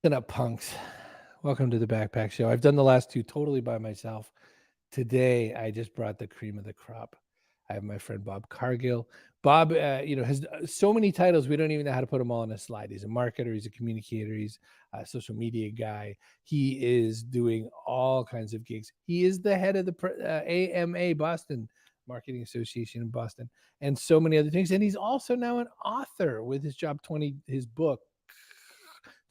Listen up, punks. Welcome to the Backpack Show. I've done the last two totally by myself. Today, I just brought the cream of the crop. I have my friend Bob Cargill. Bob, has so many titles we don't even know how to put them all on a slide. He's a marketer, he's a communicator, he's a social media guy. He is doing all kinds of gigs. He is the head of the AMA Boston Marketing Association in Boston, and so many other things. And he's also now an author with his book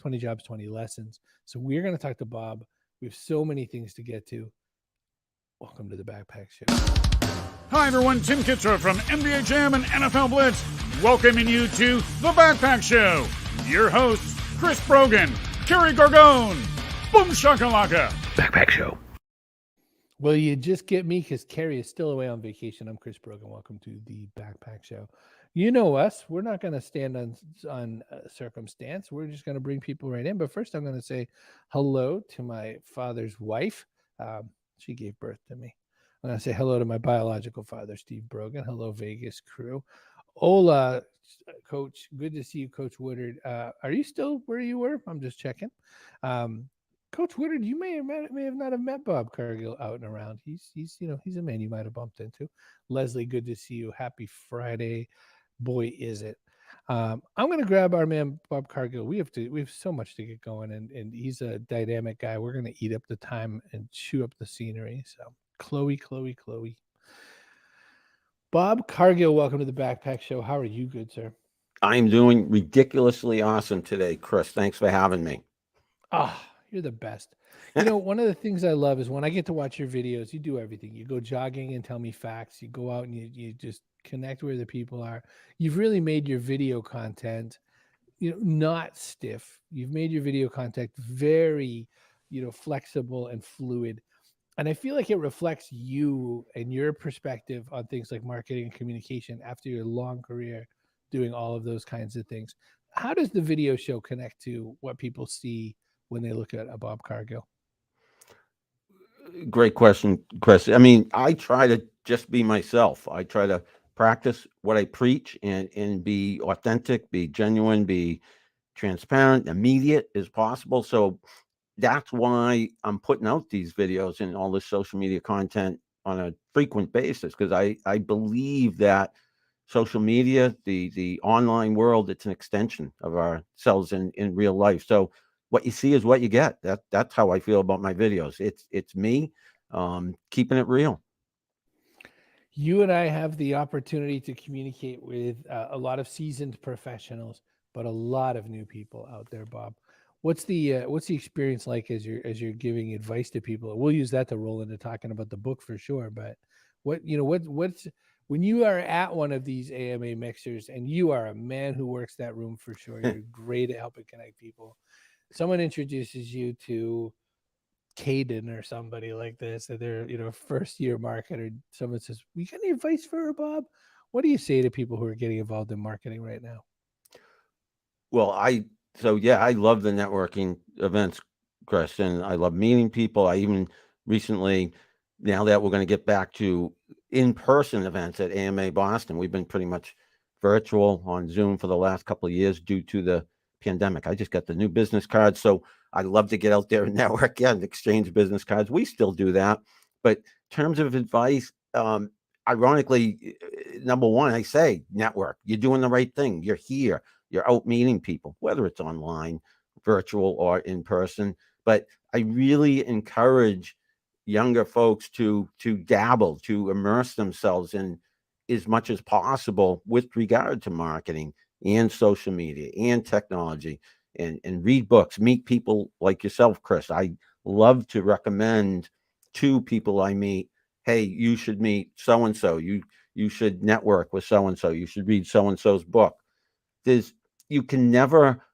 20 Jobs, 20 Lessons. So we're going to talk to Bob. We have so many things to get to. Welcome to the Backpack Show. Hi, everyone. Tim Kitzrow from NBA Jam and NFL Blitz, welcoming you to the Backpack Show. Your hosts, Chris Brogan, Kerry Gargone, Boom Shakalaka. Backpack Show. Well, you just get me because Kerry is still away on vacation. I'm Chris Brogan. Welcome to the Backpack Show. You know us. We're not going to stand on circumstance. We're just going to bring people right in. But first, I'm going to say hello to my father's wife. She gave birth to me. I'm going to say hello to my biological father, Steve Brogan. Hello, Vegas crew. Hola, Coach. Good to see you, Coach Woodard. Are you still where you were? I'm just checking. Coach Woodard, you may have not have met Bob Cargill out and around. He's a man you might have bumped into. Leslie, good to see you. Happy Friday. Boy, is it. I'm going to grab our man Bob Cargill. We have so much to get going, and he's a dynamic guy. We're going to eat up the time and chew up the scenery. So Chloe. Bob Cargill, welcome to the Backpack Show. How are you, good sir? I'm doing ridiculously awesome today, Chris. Thanks for having me. You're the best. One of the things I love is when I get to watch your videos, you do everything. You go jogging and tell me facts. You go out and you just connect where the people are. You've really made your video content, not stiff. You've made your video content very, flexible and fluid. And I feel like it reflects you and your perspective on things like marketing and communication after your long career doing all of those kinds of things. How does the video show connect to what people see when they look at a Bob Cargill? Great question, Chris. I mean, I try to just be myself. I try to practice what I preach and be authentic, be genuine, be transparent, immediate as possible. So that's why I'm putting out these videos and all this social media content on a frequent basis, because I believe that social media, the online world, it's an extension of ourselves in real life. So what you see is what you get. That's how I feel about my videos. It's me, keeping it real. You and I have the opportunity to communicate with a lot of seasoned professionals, but a lot of new people out there, Bob. What's the experience like as you're giving advice to people? We'll use that to roll into talking about the book for sure. But what's when you are at one of these AMA mixers and you are a man who works that room for sure, you're great at helping connect people. Someone introduces you to Caden or somebody like this, and they're first year marketer. Someone says, "We got any advice for her, Bob?" What do you say to people who are getting involved in marketing right now? Well, I love the networking events, Chris, and I love meeting people. I even recently, now that we're going to get back to in-person events at AMA Boston, we've been pretty much virtual on Zoom for the last couple of years due to the pandemic. I just got the new business cards, so I love to get out there and network and exchange business cards. We still do that, but in terms of advice, ironically, number one, I say network. You're doing the right thing. You're here. You're out meeting people, whether it's online, virtual, or in person. But I really encourage younger folks to dabble, to immerse themselves in as much as possible with regard to marketing and social media and technology, and read books, meet people like yourself, Chris. I love to recommend to people I meet, hey, you should meet so and so. You should network with so and so. You should read so and so's book. You can never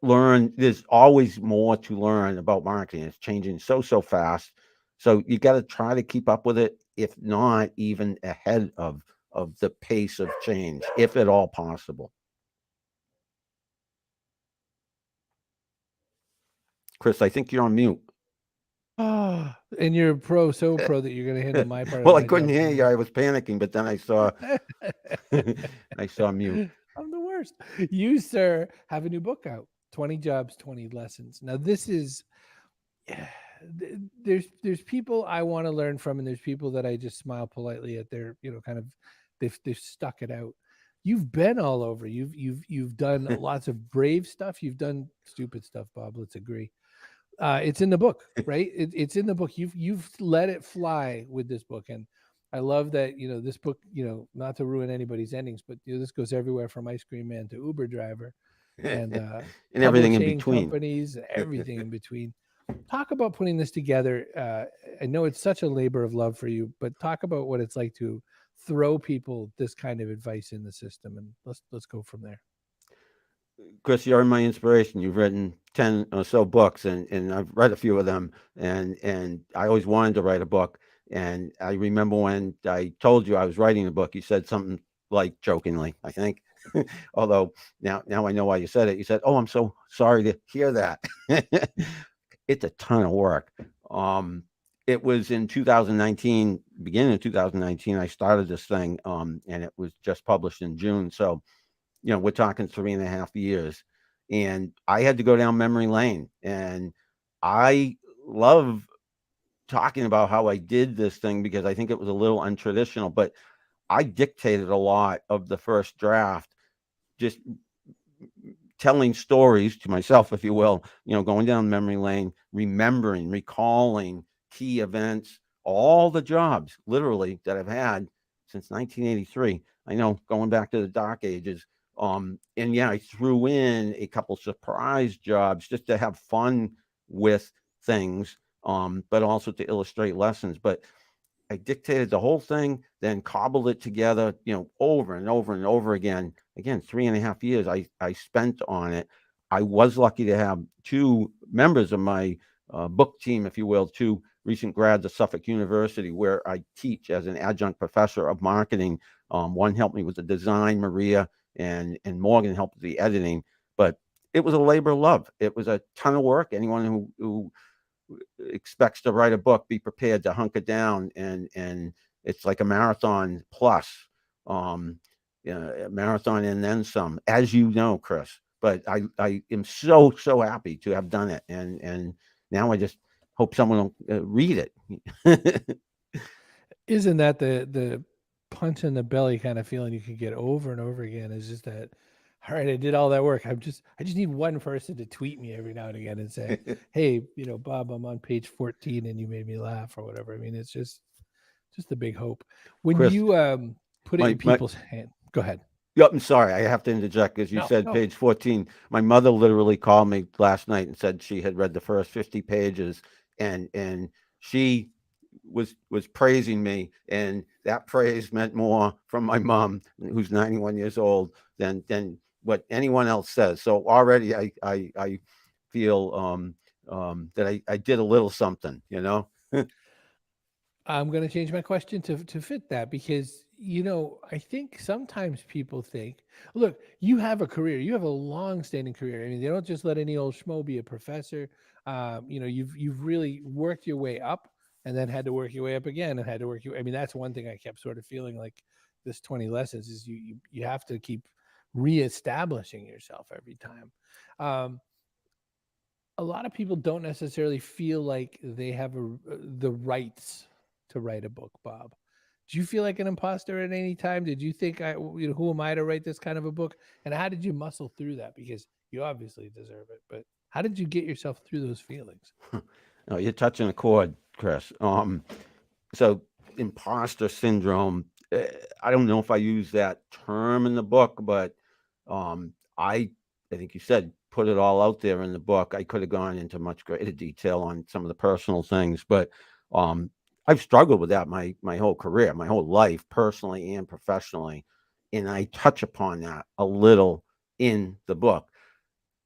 learn. There's always more to learn about marketing. It's changing so fast. So you got to try to keep up with it, if not even ahead of the pace of change, if at all possible. Chris, I think you're on mute. And you're so pro that you're going to handle my part of Well, my I couldn't job hear for you. I was panicking, but then I saw I saw mute. I'm the worst. You, sir, have a new book out. 20 jobs, 20 lessons. Now this is there's people I want to learn from, and there's people that I just smile politely at their, kind of they've stuck it out. You've been all over. You've done lots of brave stuff. You've done stupid stuff, Bob. Let's agree. It's in the book, right? It's in the book. You've let it fly with this book, and I love that. This book. Not to ruin anybody's endings, but this goes everywhere from ice cream man to Uber driver, and and everything in publishing between. companies, and everything in between. Talk about putting this together. I know it's such a labor of love for you, but talk about what it's like to throw people this kind of advice in the system, and let's go from there. Chris, you're my inspiration. You've written 10 or so books, and I've read a few of them, and I always wanted to write a book. And I remember when I told you I was writing a book, you said something like jokingly, I think. Although now I know why you said it. You said, "Oh, I'm so sorry to hear that." It's a ton of work. It was in 2019, beginning of 2019, I started this thing, and it was just published in June. So, we're talking 3.5 years, and I had to go down memory lane. And I love talking about how I did this thing because I think it was a little untraditional, but I dictated a lot of the first draft, just telling stories to myself, if you will, going down memory lane, remembering, recalling key events, all the jobs literally that I've had since 1983. I know, going back to the dark ages. And yeah, I threw in a couple surprise jobs just to have fun with things, but also to illustrate lessons. But I dictated the whole thing, then cobbled it together, over and over and over again. Again, 3.5 years I spent on it. I was lucky to have two members of my book team, if you will, two recent grads of Suffolk University, where I teach as an adjunct professor of marketing. One helped me with the design, Maria, and Morgan helped with the editing. But it was a labor of love. It was a ton of work. Anyone who expects to write a book, be prepared to hunker down, and it's like a marathon plus, a marathon and then some, as you know, Chris. But I am so happy to have done it, and now I just hope someone will read it. Isn't that the punch in the belly kind of feeling you can get over and over again? Is just that, all right, I did all that work. I just need one person to tweet me every now and again and say, "Hey, Bob, I'm on page 14 and you made me laugh," or whatever. I mean, it's just a big hope. When Chris, you put it in people's hand, go ahead. Yep, I'm sorry. I have to interject because you said page 14. My mother literally called me last night and said she had read the first 50 pages, and she was praising me, and that praise meant more from my mom, who's 91 years old, than what anyone else says. So already I feel that I did a little something, I'm going to change my question to fit that because, I think sometimes people think, look, you have a career, you have a long-standing career. I mean, they don't just let any old schmo be a professor. You've really worked your way up and then had to work your way up again and had to work I mean, that's one thing I kept sort of feeling like this 20 lessons is you have to keep reestablishing yourself every time. A lot of people don't necessarily feel like they have the rights to write a book, Bob. Do you feel like an imposter at any time? Did you think, who am I to write this kind of a book? And how did you muscle through that? Because you obviously deserve it, but how did you get yourself through those feelings? Oh, you're touching a chord, Chris. So imposter syndrome. I don't know if I use that term in the book, but I think you said put it all out there in the book. I could have gone into much greater detail on some of the personal things, but I've struggled with that my whole career, my whole life, personally and professionally, and I touch upon that a little in the book.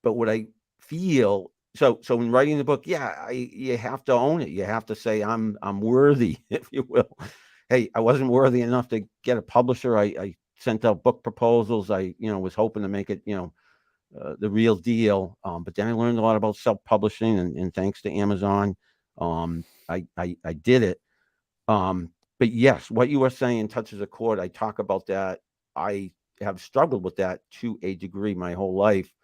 But what I feel, so in writing the book, yeah, you have to own it. You have to say I'm worthy, if you will. Hey, I wasn't worthy enough to get a publisher. I sent out book proposals. I was hoping to make it the real deal. But then I learned a lot about self-publishing, and thanks to Amazon, I did it. But yes, what you are saying touches a chord. I talk about that. I have struggled with that to a degree my whole life.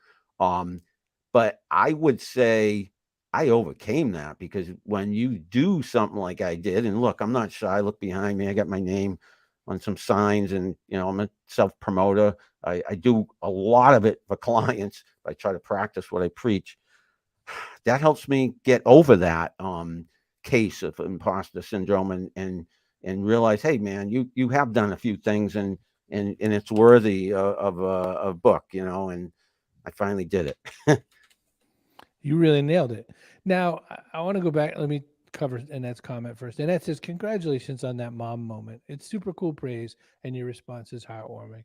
But I would say I overcame that, because when you do something like I did, and look, I'm not shy. Look behind me. I got my name on some signs, and I'm a self promoter. I do a lot of it for clients. I try to practice what I preach. That helps me get over that case of imposter syndrome, and realize, hey man, you have done a few things, and it's worthy of a book, and I finally did it. You really nailed it. Now, I want to go back. Let me cover Annette's comment first. Annette says, "Congratulations on that mom moment. It's super cool praise, and your response is heartwarming."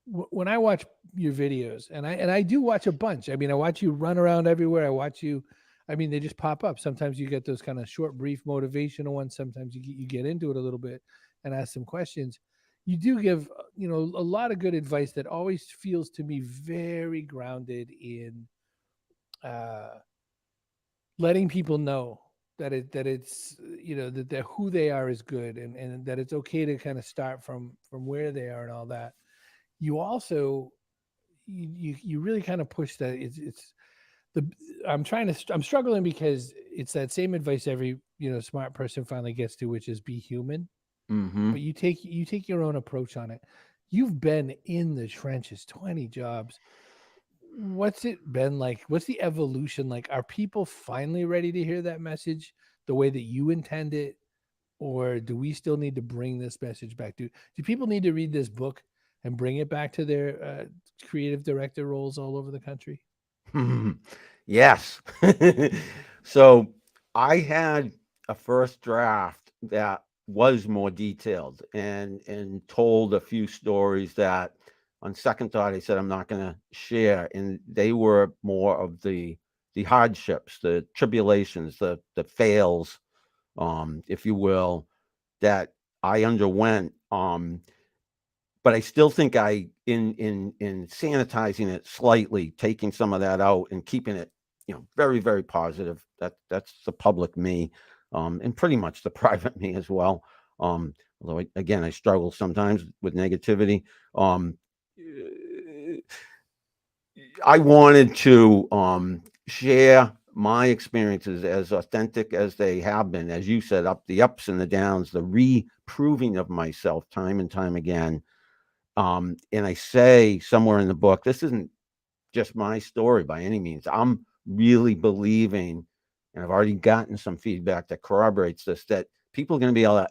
When I watch your videos, and I do watch a bunch. I mean, I watch you run around everywhere. I watch you. I mean, they just pop up. Sometimes you get those kind of short, brief, motivational ones. Sometimes you get into it a little bit and ask some questions. You do give a lot of good advice that always feels to me very grounded in uh, letting people know that it's that who they are is good, and that it's okay to kind of start from where they are and all that. You also you really kind of push that it's the I'm struggling because it's that same advice every smart person finally gets to, which is be human. Hmm. But you take your own approach on it. You've been in the trenches, 20 jobs. What's it been like? What's the evolution like? Are people finally ready to hear that message the way that you intend it? Or do we still need to bring this message back? Do people need to read this book and bring it back to their creative director roles all over the country? Yes. So I had a first draft that was more detailed, and told a few stories that on second thought I said I'm not going to share, and they were more of the hardships, the tribulations, the fails, if you will, that I underwent. But I still think in sanitizing it slightly, taking some of that out and keeping it, very, very positive. That's the public me, and pretty much the private me as well. Although again, I struggle sometimes with negativity. Eh, I wanted to share my experiences as authentic as they have been, as you said, the ups and the downs, the reproving of myself time and time again. And I say somewhere in the book, this isn't just my story by any means. I'm really believing, and I've already gotten some feedback that corroborates this, that people are going to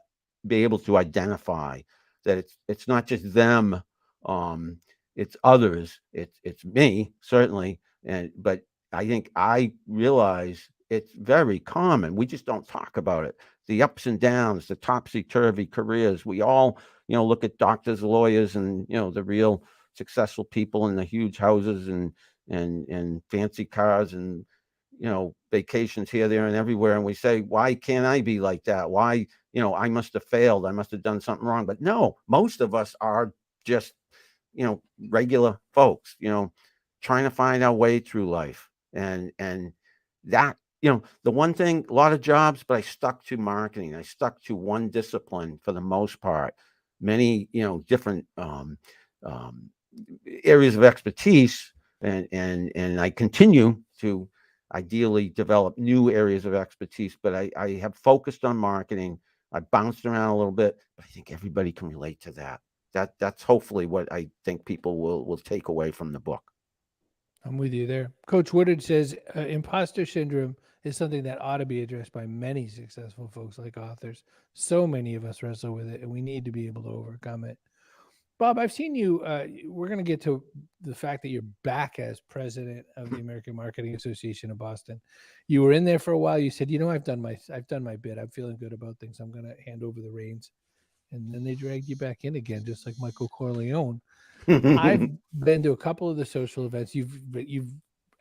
be able to identify that it's not just them, um, it's others, it's me certainly, and but I think I realize it's very common. We just don't talk about it. The ups and downs, the topsy turvy careers. We all, look at doctors, lawyers, and the real successful people in the huge houses and fancy cars, and vacations here, there, and everywhere, and we say, why can't I be like that? Why, I must have failed, I must have done something wrong. But no, most of us are just regular folks, trying to find our way through life. And that, the one thing, a lot of jobs, but I stuck to marketing. I stuck to one discipline for the most part. Many, different um areas of expertise, and I continue to ideally develop new areas of expertise, but I have focused on marketing. I bounced around a little bit, but I think everybody can relate to that. That's hopefully what I think people will take away from the book. I'm with you there. Coach Woodard says imposter syndrome is something that ought to be addressed by many successful folks like authors. So many of us wrestle with it, and we need to be able to overcome it. Bob, I've seen you. We're going to get to the fact that you're back as president of the American Marketing Association of Boston. You were in there for a while. You said, I've done my bit. I'm feeling good about things. I'm going to hand over the reins." And then they dragged you back in again, just like Michael Corleone. I've been to a couple of the social events. You've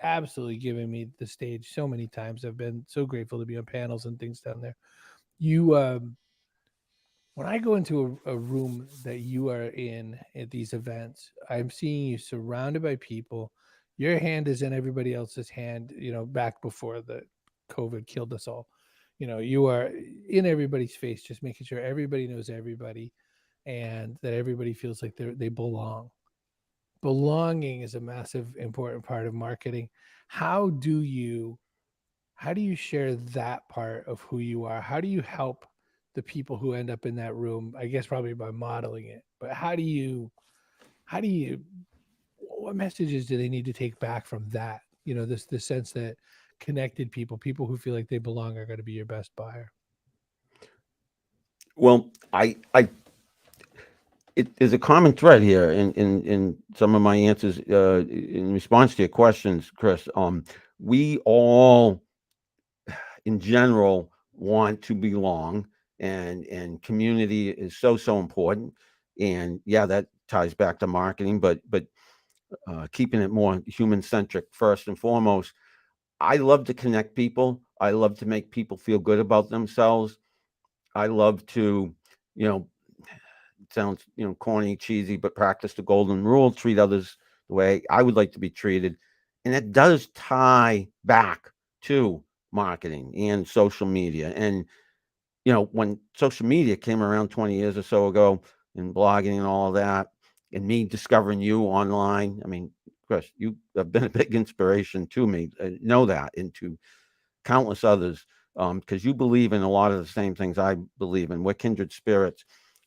absolutely given me the stage so many times. I've been so grateful to be on panels and things down there. You When I go into a room that you are in at these events, I'm seeing you surrounded by people. Your hand is in everybody else's hand, back before the COVID killed us all. You are in everybody's face, just making sure everybody knows everybody and that everybody feels like they belong. belonging is a massive important part of marketing. How do you share that part of who you are? How do you help the people who end up in that room? I guess probably by modeling it. But how do you what messages do they need to take back from that? This sense that connected people who feel like they belong are going to be your best buyer. Well, there's a common thread here in some of my answers in response to your questions, Chris. We all, in general, want to belong, and community is so important. And yeah, that ties back to marketing, but keeping it more human centric first and foremost. I love to connect people. I love to make people feel good about themselves. I love to, you know, it sounds, corny, cheesy, but practice the golden rule, treat others the way I would like to be treated. And it does tie back to marketing and social media. And, when social media came around 20 years or so ago, and blogging and all of that, and me discovering you online, I mean, Chris, you have been a big inspiration to me. Know that, and to countless others, because you believe in a lot of the same things I believe in. We're kindred spirits,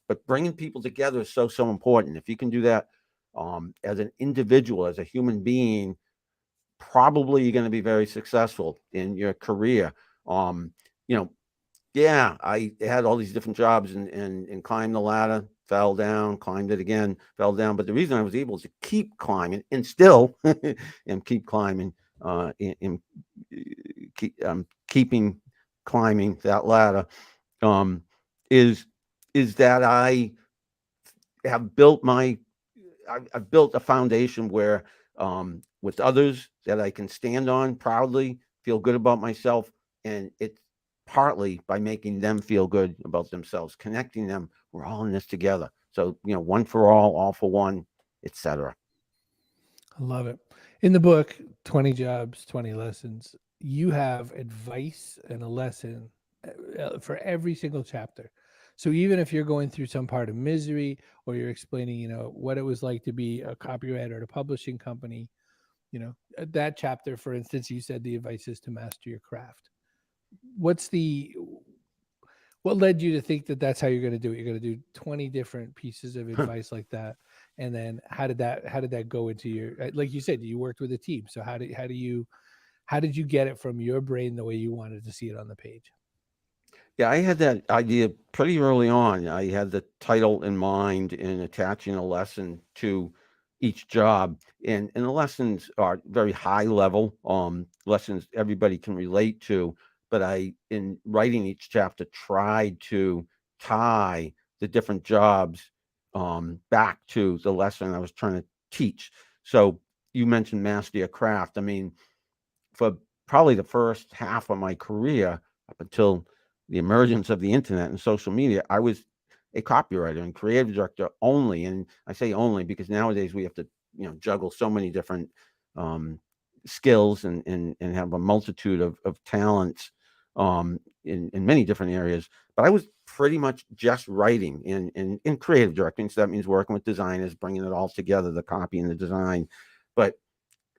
but bringing people together is so important. If you can do that as an individual, as a human being, probably you're going to be very successful in your career. You know, yeah, I had all these different jobs, and climbed the ladder, fell down, climbed it again, fell down. But the reason I was able to keep climbing and still and keep climbing, and keeping climbing that ladder, um, is that have built my I've built a foundation where, with others, that I can stand on proudly, feel good about myself, and it's partly by making them feel good about themselves, connecting them. We're all in this together. So, one for all for one, etc. I love it. In the book, 20 Jobs, 20 Lessons, you have advice and a lesson for every single chapter. So even if you're going through some part of misery, or you're explaining, what it was like to be a copywriter at a publishing company, that chapter, for instance, you said the advice is to master your craft. What's the what led you to think that that's how you're going to do it? You're going to do 20 different pieces of advice like that. And then how did that go into your, like you said, you worked with a team. So how did you get it from your brain the way you wanted to see it on the page? Yeah, I had that idea pretty early on. I had the title in mind in attaching a lesson to each job. And the lessons are very high level, lessons everybody can relate to. But in writing each chapter, tried to tie the different jobs back to the lesson I was trying to teach. So you mentioned master your craft. I mean, for probably the first half of my career, up until the emergence of the internet and social media, I was a copywriter and creative director only. And I say only because nowadays we have to, juggle so many different skills, and have a multitude of talents in many different areas. But I was pretty much just writing in creative directing. So that means working with designers, bringing it all together, the copy and the design. But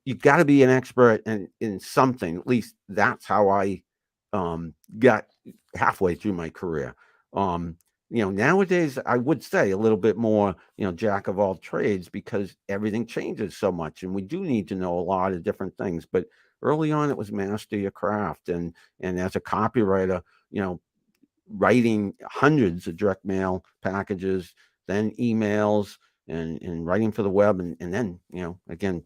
you got to be an expert in something. At least that's how I got halfway through my career. Nowadays I would say a little bit more, jack of all trades, because everything changes so much, and we do need to know a lot of different things. But early on, it was master your craft, and as a copywriter, writing hundreds of direct mail packages, then emails, and writing for the web, and then again,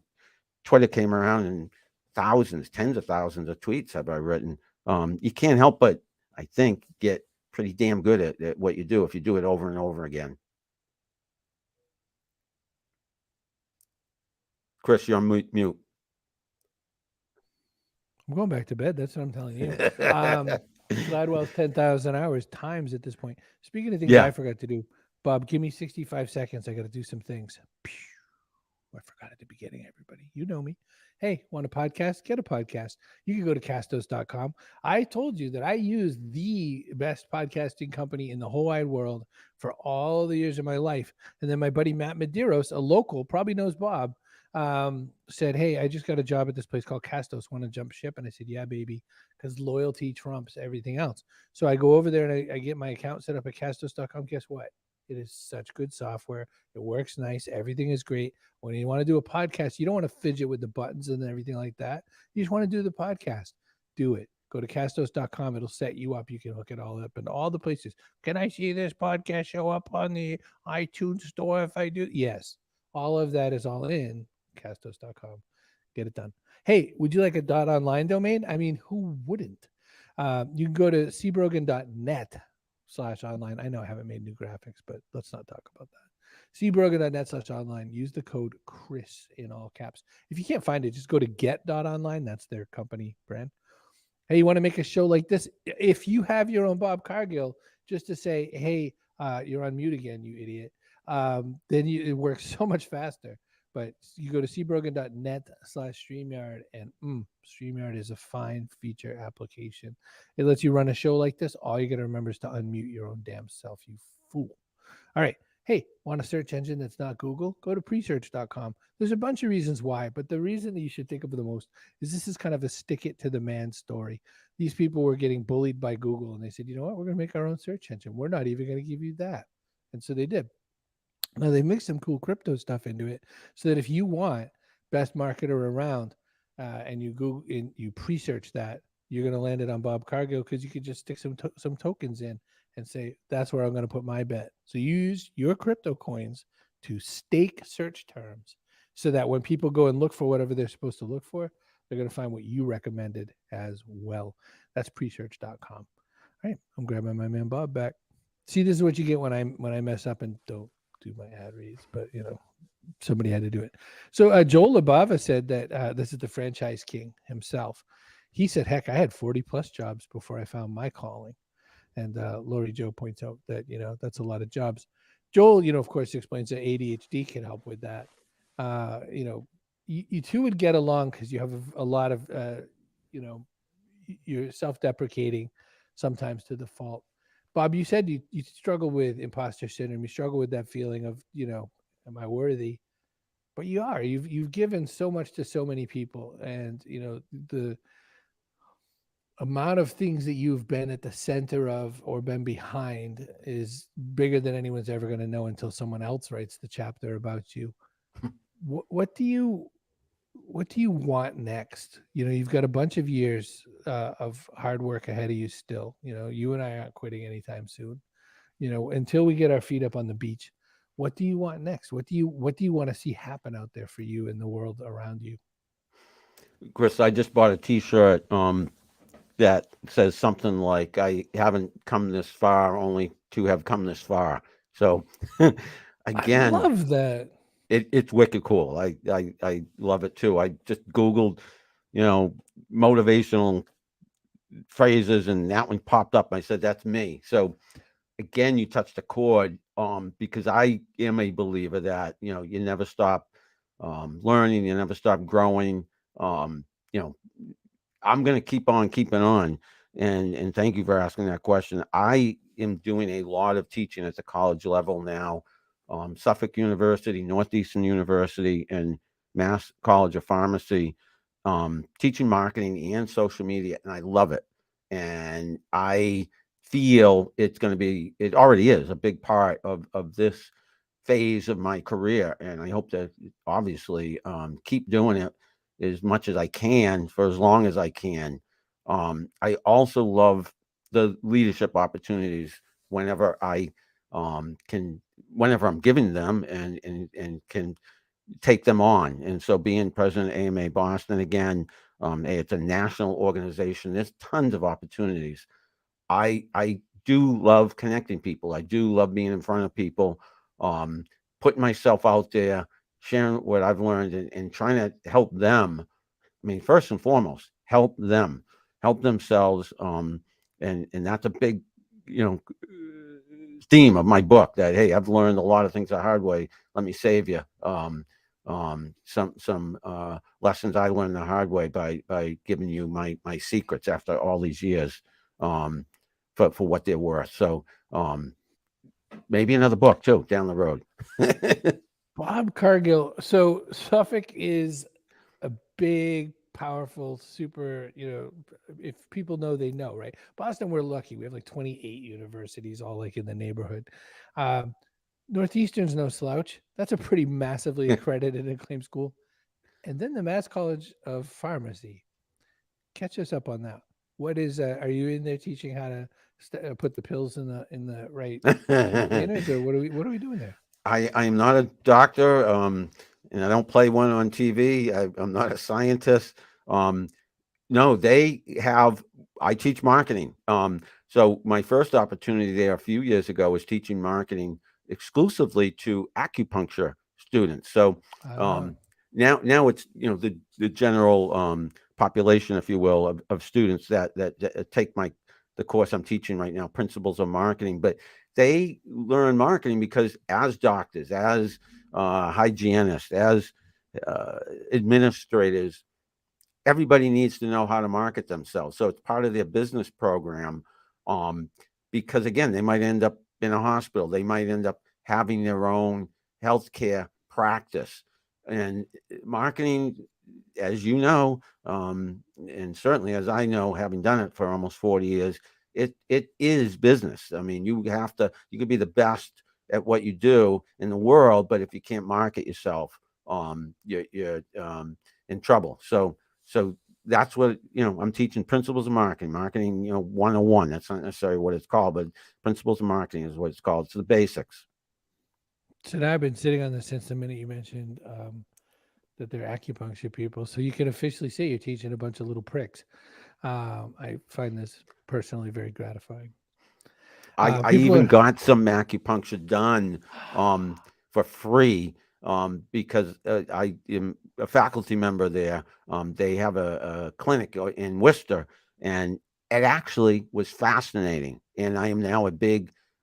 Twitter came around, and thousands, tens of thousands of tweets have I written. You can't help but, I think, get pretty damn good at what you do if you do it over and over again. Chris, you're on mute. I'm going back to bed. That's what I'm telling you. Gladwell's 10,000 hours times at this point. Speaking of things Yeah. I forgot to do, Bob, give me 65 seconds. I got to do some things. I forgot at the beginning, everybody. You know me. Hey, want a podcast? Get a podcast. You can go to castos.com. I told you that I use the best podcasting company in the whole wide world for all the years of my life. And then my buddy Matt Medeiros, a local, probably knows Bob, said, "Hey, I just got a job at this place called Castos. Want to jump ship?" And I said, "Yeah, baby," because loyalty trumps everything else. So I go over there and I get my account set up at Castos.com. Guess what? It is such good software. It works nice. Everything is great. When you want to do a podcast, you don't want to fidget with the buttons and everything like that. You just want to do the podcast. Do it. Go to castos.com. It'll set you up. You can hook it all up in all the places. Can I see this podcast show up on the iTunes store if I do? Yes. All of that is all in castos.com. Get it done. Hey, would you like a .online domain? I mean, who wouldn't? You can go to cbrogan.net/online. I know I haven't made new graphics, but let's not talk about that. cbrogan.net/online. Use the code Chris in all caps. If you can't find it, just go to get.online. That's their company brand. Hey, you want to make a show like this? If you have your own Bob Cargill, just to say, hey, you're on mute again, you idiot, then it works so much faster. But you go to cbrogan.net/StreamYard, and StreamYard is a fine feature application. It lets you run a show like this. All you got to remember is to unmute your own damn self, you fool. All right. Hey, want a search engine that's not Google? Go to presearch.com. There's a bunch of reasons why, but the reason that you should think of the most is this is kind of a stick it to the man story. These people were getting bullied by Google, and they said, you know what? We're going to make our own search engine. We're not even going to give you that. And so they did. Now they mixed some cool crypto stuff into it so that if you want best marketer around and you Google and you pre-search that, you're going to land it on Bob Cargill because you could just stick some tokens in and say, that's where I'm going to put my bet. So you use your crypto coins to stake search terms so that when people go and look for whatever they're supposed to look for, they're going to find what you recommended as well. That's presearch.com. All right. I'm grabbing my man Bob back. See, this is what you get when I mess up and don't do my ad reads, but somebody had to do it. So Joel Labava said that this is the franchise king himself. He said, heck, I had 40 plus jobs before I found my calling. And Lori Joe points out that, that's a lot of jobs. Joel, of course, explains that ADHD can help with that. You two would get along because you have a lot of, you're self-deprecating sometimes to the fault. Bob, you said you struggle with imposter syndrome. You struggle with that feeling of, am I worthy? But you are. You've given so much to so many people, and the amount of things that you've been at the center of or been behind is bigger than anyone's ever going to know until someone else writes the chapter about you. What do you want next? You've got a bunch of years of hard work ahead of you still. You and I aren't quitting anytime soon. Until we get our feet up on the beach. What do you want next? What do you want to see happen out there for you in the world around you? Chris, I just bought a T-shirt that says something like, I haven't come this far, only to have come this far. So again, I love that. It's wicked cool. I love it too. I just Googled, motivational phrases, and that one popped up. I said, that's me. So again, you touched a chord, because I am a believer that, you never stop learning, you never stop growing. I'm going to keep on keeping on. And thank you for asking that question. I am doing a lot of teaching at the college level now. Suffolk University, Northeastern University, and Mass College of Pharmacy, teaching marketing and social media. And I love it. And I feel it's going to be, it already is a big part of this phase of my career. And I hope to obviously keep doing it as much as I can for as long as I can. I also love the leadership opportunities whenever I whenever I'm giving them and can take them on. And so being president of AMA Boston again, it's a national organization. There's tons of opportunities. I do love connecting people. I do love being in front of people, putting myself out there, sharing what I've learned, and trying to help them. I mean, first and foremost, help them, help themselves. And that's a big, theme of my book, that, hey, I've learned a lot of things the hard way. Let me save you. Some lessons I learned the hard way by giving you my secrets after all these years, for what they're worth. So maybe another book too down the road. Bob Cargill. So Suffolk is a big, powerful, super, if people know, they know, right? Boston, we're lucky. We have like 28 universities all like in the neighborhood. Um, Northeastern's no slouch. That's a pretty massively accredited and acclaimed school. And then the Mass College of Pharmacy. Catch us up on that. What is? Are you in there teaching how to put the pills in the right containers, or what are we doing there? I am not a doctor, and I don't play one on TV. I'm not a scientist. Um, No, they have I teach marketing. So my first opportunity there a few years ago was teaching marketing exclusively to acupuncture students. So Ah, um, now it's the general population, if you will, of students that take the course I'm teaching right now, Principles of Marketing. But they learn marketing because as doctors, as hygienists, as uh, administrators, everybody needs to know how to market themselves. So it's part of their business program. Um, because again, they might end up in a hospital, they might end up having their own healthcare practice. And marketing, as you know, and certainly as I know, having done it for almost 40 years, it is business. I mean, you could be the best at what you do in the world, but if you can't market yourself, you're in trouble. So that's what, I'm teaching principles of marketing, 101. That's not necessarily what it's called, but principles of marketing is what it's called. It's the basics. so now I've been sitting on this since the minute you mentioned that they're acupuncture people. So you can officially say you're teaching a bunch of little pricks. I find this personally very gratifying. I People even are. got some acupuncture done for free because I am a faculty member there. They have a clinic in Worcester, and it actually was fascinating. And I am now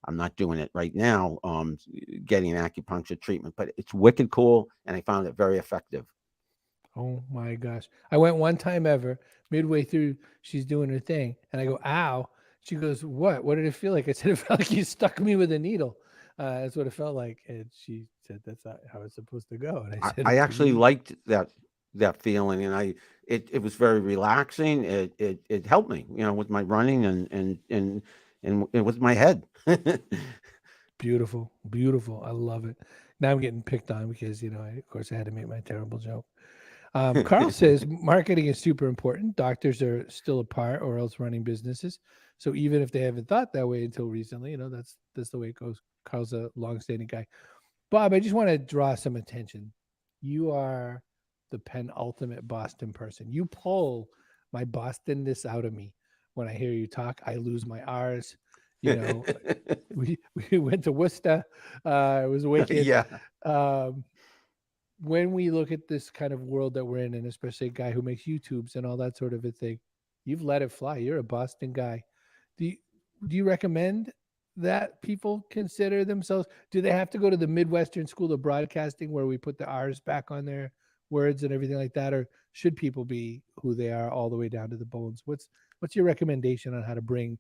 I'm not doing it right now, getting acupuncture treatment, but it's wicked cool, and I found it very effective. Oh my gosh. I went one time ever, midway through, she's doing her thing, and I go, ow. She goes, what? What did it feel like? I said, it felt like you stuck me with a needle. That's what it felt like. And she said, that's not how it's supposed to go. And I said, I it's actually really. liked that feeling, and it was very relaxing. It helped me, with my running and with my head. Beautiful, beautiful. I love it. Now I'm getting picked on because of course, I had to make my terrible joke. Carl says marketing is super important. Doctors are still a part, or else running businesses. So even if they haven't thought that way until recently, that's the way it goes. Carl's a longstanding guy. Bob, I just want to draw some attention. You are the penultimate Boston person. You pull my Bostonness out of me. When I hear you talk, I lose my R's. You know, we went to Worcester. It was wicked. Yeah. Um, when we look at this kind of world that we're in, and especially a guy who makes YouTubes and all that sort of a thing, you've let it fly. You're a Boston guy. Do you, do you recommend that people consider themselves? Do they have to go to the Midwestern School of Broadcasting where we put the R's back on their words and everything like that, or should people be who they are all the way down to the bones? What's your recommendation on how to bring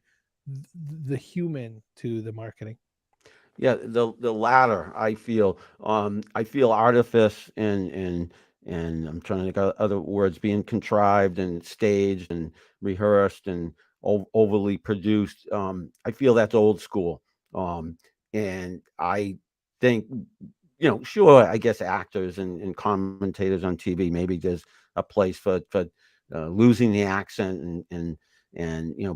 the human to the marketing? Yeah, the latter, I feel artifice and I'm trying to think of other words, being contrived and staged and rehearsed and overly produced. I feel that's old school. And I think, sure, I guess actors and commentators on TV, maybe there's a place for losing the accent and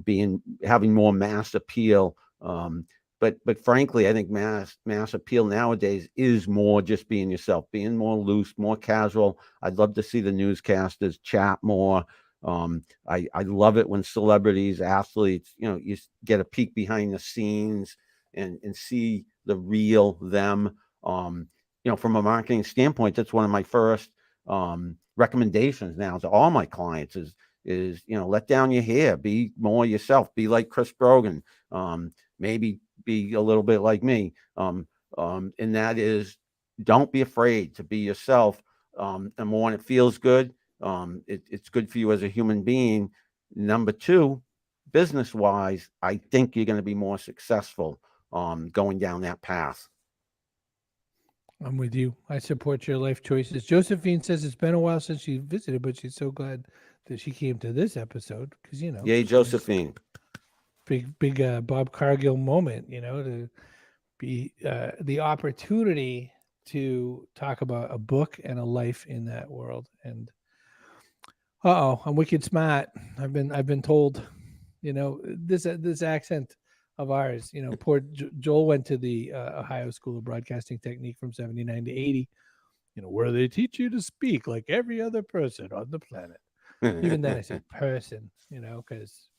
being having more mass appeal. But frankly, I think mass appeal nowadays is more just being yourself, being more loose, more casual. I'd love to see the newscasters chat more. I love it when celebrities, athletes, you get a peek behind the scenes and see the real them. From a marketing standpoint, that's one of my first recommendations now to all my clients is let down your hair, be more yourself, be like Chris Brogan. Maybe be a little bit like me. And that is, don't be afraid to be yourself. Number one, it feels good. It's good for you as a human being. Number two, business wise, I think you're going to be more successful going down that path. I'm with you. I support your life choices. Josephine says it's been a while since she visited, but she's so glad that she came to this episode because Yay, she's Josephine. big Bob Cargill moment. To be the opportunity to talk about a book and a life in that world. And I'm wicked smart. I've been told, this accent of ours. Poor Joel went to the Ohio School of Broadcasting Technique from '79 to '80. Where they teach you to speak like every other person on the planet. Even then, I said person. Because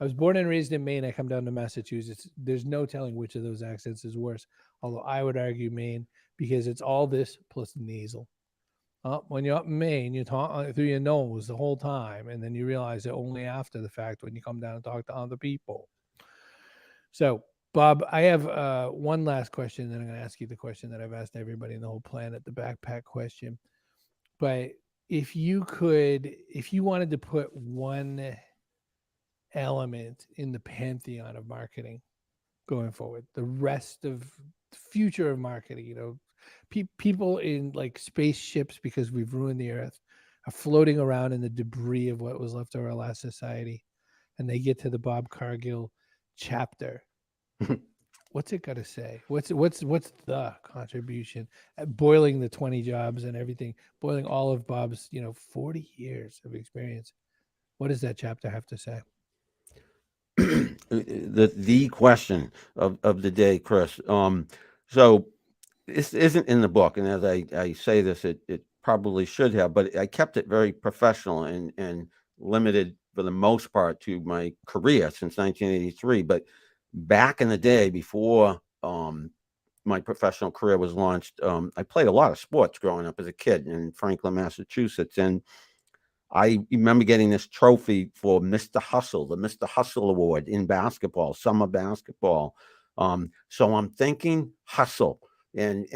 I was born and raised in Maine. I come down to Massachusetts. There's no telling which of those accents is worse. Although I would argue Maine because it's all this plus nasal. When you're up in Maine, you talk through your nose the whole time, and then you realize it only after the fact when you come down and talk to other people. So, Bob, I have one last question, then I'm going to ask you the question that I've asked everybody in the whole planet, the backpack question. But if you wanted to put one element in the pantheon of marketing going forward, the rest of the future of marketing, people in like spaceships, because we've ruined the earth, are floating around in the debris of what was left of our last society, and they get to the Bob Cargill chapter. What's it got to say? What's the contribution? Boiling the 20 jobs and everything, boiling all of Bob's 40 years of experience. What does that chapter have to say? The question of the day, Chris. So this isn't in the book, and as I say this, it probably should have, but I kept it very professional and limited for the most part to my career since 1983. But back in the day, before my professional career was launched, I played a lot of sports growing up as a kid in Franklin, Massachusetts, and I remember getting this trophy for Mr. Hustle, the Mr. Hustle Award in basketball, summer basketball. So I'm thinking hustle, and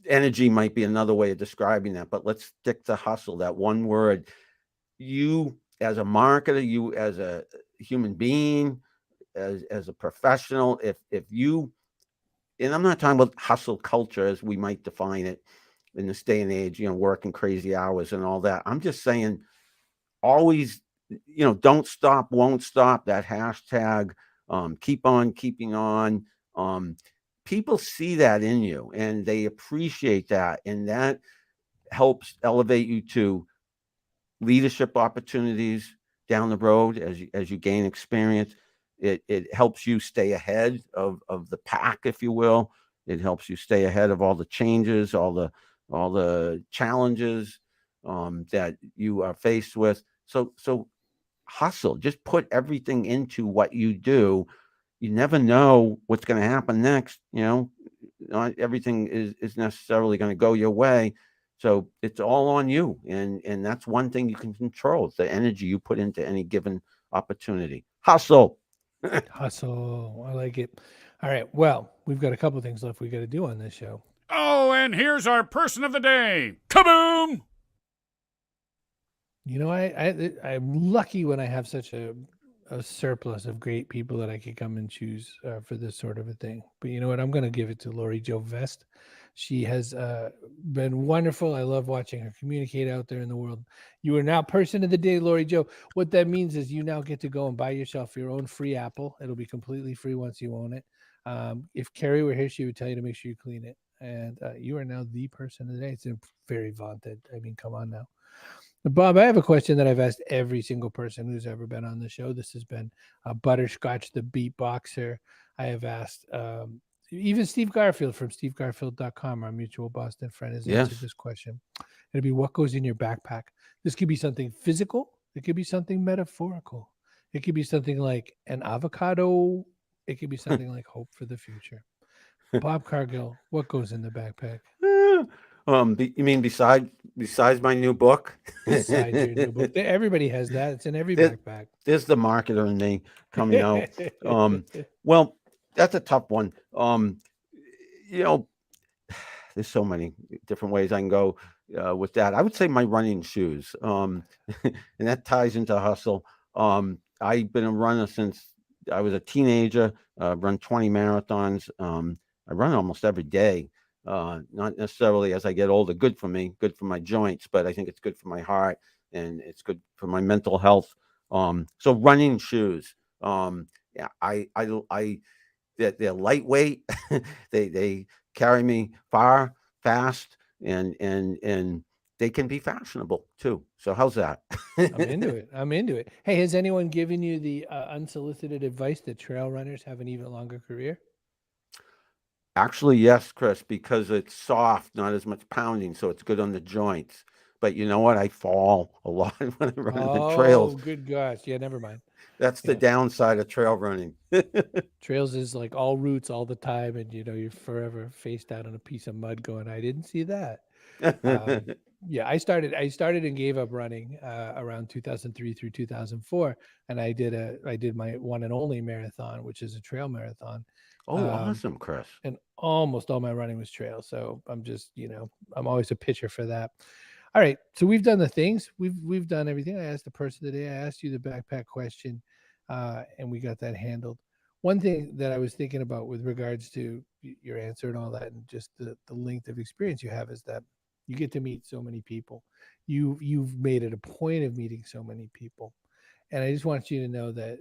energy might be another way of describing that, but let's stick to hustle, that one word. You as a marketer, you as a human being, as a professional, if you, and I'm not talking about hustle culture as we might define it in this day and age, working crazy hours and all that. I'm just saying, always, don't stop, won't stop, that hashtag, keep on keeping on. People see that in you and they appreciate that. And that helps elevate you to leadership opportunities down the road as you gain experience. It helps you stay ahead of the pack, if you will. It helps you stay ahead of all the changes, all the challenges that you are faced with. So hustle, just put everything into what you do. You never know what's going to happen next. Not everything is necessarily going to go your way. So it's all on you. And that's one thing you can control, the energy you put into any given opportunity. Hustle. Hustle. I like it. All right. Well, we've got a couple things left we got to do on this show. Oh, and here's our person of the day. Kaboom! I'm lucky when I have such a surplus of great people that I could come and choose for this sort of a thing. But you know what? I'm going to give it to Lori Jo Vest. She has been wonderful. I love watching her communicate out there in the world. You are now person of the day, Lori Jo. What that means is you now get to go and buy yourself your own free apple. It'll be completely free once you own it. If Carrie were here, she would tell you to make sure you clean it. And you are now the person of the day. It's very vaunted. I mean, come on now. Bob, I have a question that I've asked every single person who's ever been on the show. This has been Butterscotch, the beatboxer. I have asked even Steve Garfield from stevegarfield.com, our mutual Boston friend, has answered this question. It'll be, what goes in your backpack? This could be something physical. It could be something metaphorical. It could be something like an avocado. It could be something like hope for the future. Bob Cargill, what goes in the backpack? You mean besides my new book? Besides your new book, everybody has that. It's in every backpack. There's the marketer in me coming out. Well, that's a tough one. There's so many different ways I can go with that. I would say my running shoes, and that ties into hustle. I've been a runner since I was a teenager. Run 20 marathons. I run almost every day. Not necessarily as I get older, good for me, good for my joints, but I think it's good for my heart and it's good for my mental health. So running shoes, yeah, they're lightweight. They carry me far, fast, and they can be fashionable too. So how's that? I'm into it. I'm into it. Hey, has anyone given you the unsolicited advice that trail runners have an even longer career? Actually, yes, Chris, because it's soft, not as much pounding, so it's good on the joints. But you know what? I fall a lot when I run in the Oh, trails. good gosh. Yeah, never mind. That's the Yeah. downside of trail running. Trails is like all roots all the time, and you're forever faced out on a piece of mud going, I didn't see that. Yeah, I started and gave up running around 2003 through 2004, and I did my one and only marathon, which is a trail marathon. Oh, Um, awesome, Chris. and almost all my running was trail. So I'm just, I'm always a pitcher for that. All right. So we've done the things. We've done everything. I asked the person today. I asked you the backpack question, and we got that handled. One thing that I was thinking about with regards to your answer and all that, and just the length of experience you have, is that you get to meet so many people. You've made it a point of meeting so many people, and I just want you to know that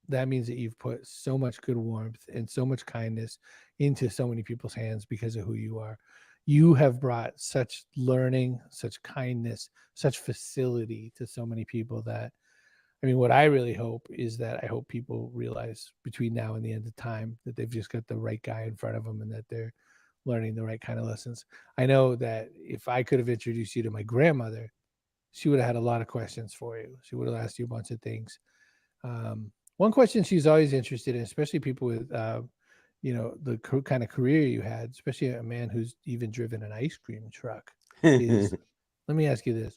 that means that you've put so much good warmth and so much kindness into so many people's hands because of who you are. You have brought such learning, such kindness, such facility to so many people that, I mean, what I really hope is that I hope people realize between now and the end of time that they've just got the right guy in front of them and that they're learning the right kind of lessons. I know that if I could have introduced you to my grandmother, she would have had a lot of questions for you. She would have asked you a bunch of things. One question she's always interested in, especially people with, the kind of career you had, especially a man who's even driven an ice cream truck, is let me ask you this.